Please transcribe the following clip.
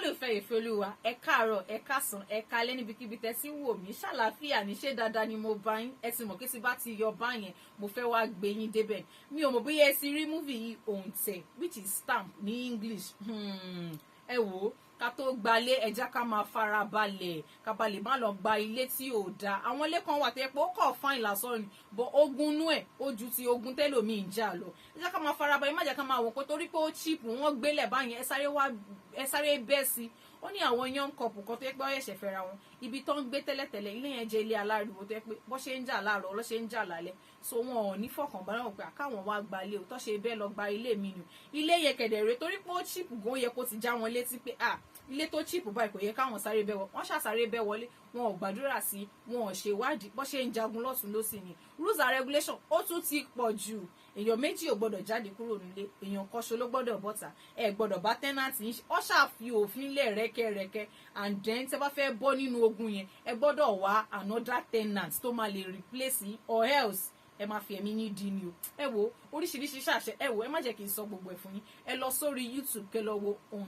olólùfẹ́ Ìfẹ́olúwa ẹ káàárọ̀ ẹ káàsán ẹ káalẹ́ níbikíbi tẹ́ sí wò mí ṣàlàáfíà ní ṣé dáadáa ni mo bá yín ẹ ti mọ̀ kí tí bá ti yọ bá yẹn mo fẹ́ wá gbé yín débẹ̀ mi ò mọ̀ bóyá ẹ ti rí múvì yìí ONTE which is stamp ní English ẹ wò ó ká tó gbalé ẹja ká máa fara balẹ̀ ká ba lè má lọ gba ilé tí ò dáa àwọn ilé kan wà tẹ́ pé ó kọ̀ fáìn lásán ni bọ́ ogun inú ẹ̀ ó ju ti ogun tẹ́lòmíì ń jà lọ ẹja ká máa fara balẹ̀ má jẹ́ ká máa wò pé torí pé ó cheap wọ́n gbélẹ̀ báyẹn ẹ sáré bẹ́ẹ̀ sí ó ní àwọn young couple kan tó yẹ pé ó ṣẹ̀ṣẹ̀ fẹ́ra wọn ibi tó ń gbé tẹ́lẹ̀tẹ́lẹ̀ ilé yẹn jẹ́ ilé aláriwo tó yẹ pé bó ṣe ń jà láàárọ̀ ló ṣe ń jà lálẹ́ so wọn ò ní fọkànbalẹ̀ wọn pé àkáwọn wá gba ilé òótọ́ ṣe bẹ́ẹ̀ lọ gba ilé mi nù ilé yẹn kẹ̀dẹ̀rẹ́ torí pé ó cheap gan yẹ kó ti já wọn létí pé ilé tó cheap báyìí kò yẹ káwọn sáré bẹ́ wọ́n ṣàsáré bẹ́ wọlé wọn ò gbàdúrà sí wọn ò ṣèwádìí bó ṣe ń jagun lọ́tún lósì ni rules and regulation ó tún ti pọ̀ jù èèyàn méjì ò gbọ́dọ̀ jáde kúrò nílé èèyàn kan ṣo ló gbọ́dọ̀ bọ́ta ẹ gbọ́dọ̀ bá tẹ́nàtì yín ọ ṣàfi òfin lẹ̀ rẹ́kẹ́rẹ́kẹ́ and then tẹ́ bá fẹ́ bọ́ nínú ogun yẹn ẹ gbọ́dọ̀ wá another tenant tó máa lè replace yín or else ẹ máa fi ẹ̀mí yín di ni o ẹ wo oríṣiríṣi ṣàṣẹ ẹ wo ẹ má jẹ́ kí n sọ gbogbo ẹ̀ fún yín ẹ lọ sórí YouTube kẹ́ lọ wo ONTE.